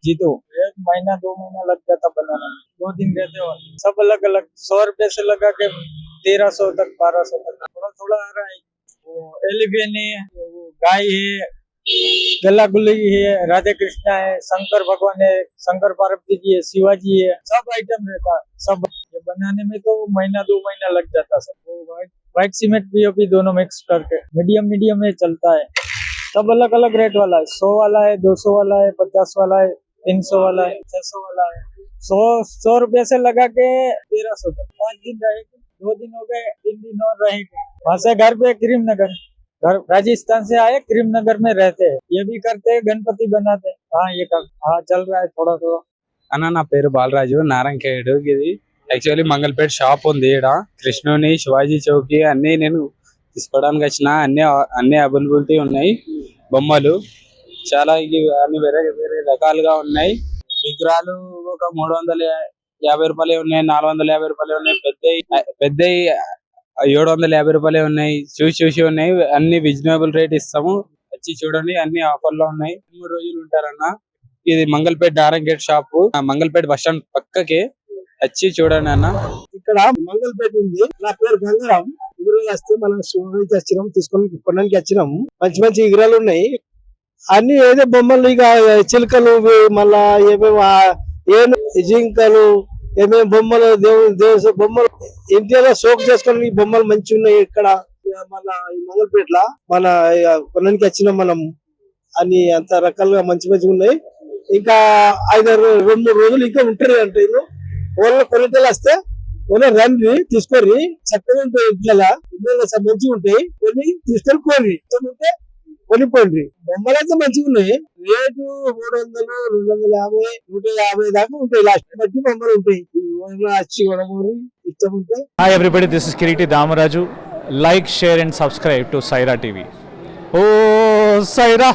जी तो 1 महीना 2 महीना लग जाता बनाने में, 2 दिन रहते हो सब अलग अलग। 100 रुपए से लगा के 1300 तक 1200 तक थोड़ा थोड़ा आ रहा है। वो एलिवेन है, वो गाय है, गला गुली है, राधे कृष्णा है, शंकर भगवान है, शंकर पार्वती जी है, शिवाजी है, सब आइटम रहता है। सब ये बनाने में तो 1 महीना 2 महीना लग जाता सर। वो व्हाइट सीमेंट पीओपी दोनों मिक्स करके मीडियम मीडियम में चलता है। सब अलग अलग रेट वाला है, 100 वाला है, 200 वाला है, 50 वाला है, 300 वाला है, 600 वाला है। 100 रुपए से लगा के 1300 तक 5 दिन रहेगी। 2 दिन हो गए, 3 दिन और रहेंगे। वहाँ से घर पे क्रीम नगर, घर राजस्थान से आए, क्रीम नगर में रहते हैं। ये भी करते हैं, गणपति बनाते हैं। हाँ ये काम हाँ चल रहा है थोड़ा थोड़ा। అన్న నా పేరు బాలరాజు నారాయణఖేడ్. ఇది యాక్చువల్లీ మంగళపేట షాప్ ఉంది. ఇక్కడ కృష్ణుని శివాజీ చౌకి అన్ని నేను తీసుకోవడానికి వచ్చిన అన్ని అవైలబిలిటీ ఉన్నాయి. బొమ్మలు చాలా అన్ని వేరే వేరే రకాలుగా ఉన్నాయి. విగ్రహాలు ఒక 350 రూపాయలు ఉన్నాయి, 450 రూపాయలు ఉన్నాయి, పెద్ద 750 రూపాయలు ఉన్నాయి. చూసి ఉన్నాయి. అన్ని రీజనబుల్ రేట్ ఇస్తాము, వచ్చి చూడండి. అన్ని ఆఫర్ లో ఉన్నాయి. 3 రోజులు ఉంటారన్న. ఇది Mangalapeta Narayankhed shop, Mangalapeta bus stand పక్కకి వచ్చి చూడండి అన్న. ఇక్కడ మంగళపేట ఉంది. నా పేరు గంగారాం. విగ్రహాలు వస్తే మనం స్టోరేజ్ వచ్చినాం, తీసుకొని కొనడానికి వచ్చినాం. మంచి మంచి విగ్రహాలు ఉన్నాయి. అన్ని ఏదో బొమ్మలు, ఇక చిలుకలు, మళ్ళా ఏమేమి జింకలు, ఏమేమి బొమ్మలు, దేవుడు బొమ్మలు ఇంటిలో సోక్ చేసుకొని బొమ్మలు మంచి ఉన్నాయి. ఇక్కడ మళ్ళా ఈ మంగళపేటలో మన కొనడానికి వచ్చినాం మనం. అన్ని అంత రకాలుగా మంచి మంచిగా ఉన్నాయి. ఇంకా 2-3 రోజులు ఇంకా ఉంటారు అంటే వాళ్ళు కొనేటలు వస్తే వాళ్ళు రండి, తీసుకొని చక్కగా ఉంటాయి. ఇంట్లో మంచిగా ఉంటాయి. కొన్ని తీసుకొని పోండి, ఇష్టం ఉంటే కొనిపోండి. బొమ్మలు అయితే మంచిగా ఉన్నాయి. రేటు 300, 250, 150 దాకా ఉంటాయి. లాస్ట్ బట్టి బొమ్మలు ఉంటాయి. వచ్చి కొనమని ఇష్టం ఉంటే. Hi everybody, this is Kiriti Damaraju. Like, share and subscribe to Saira TV. Oh Saira!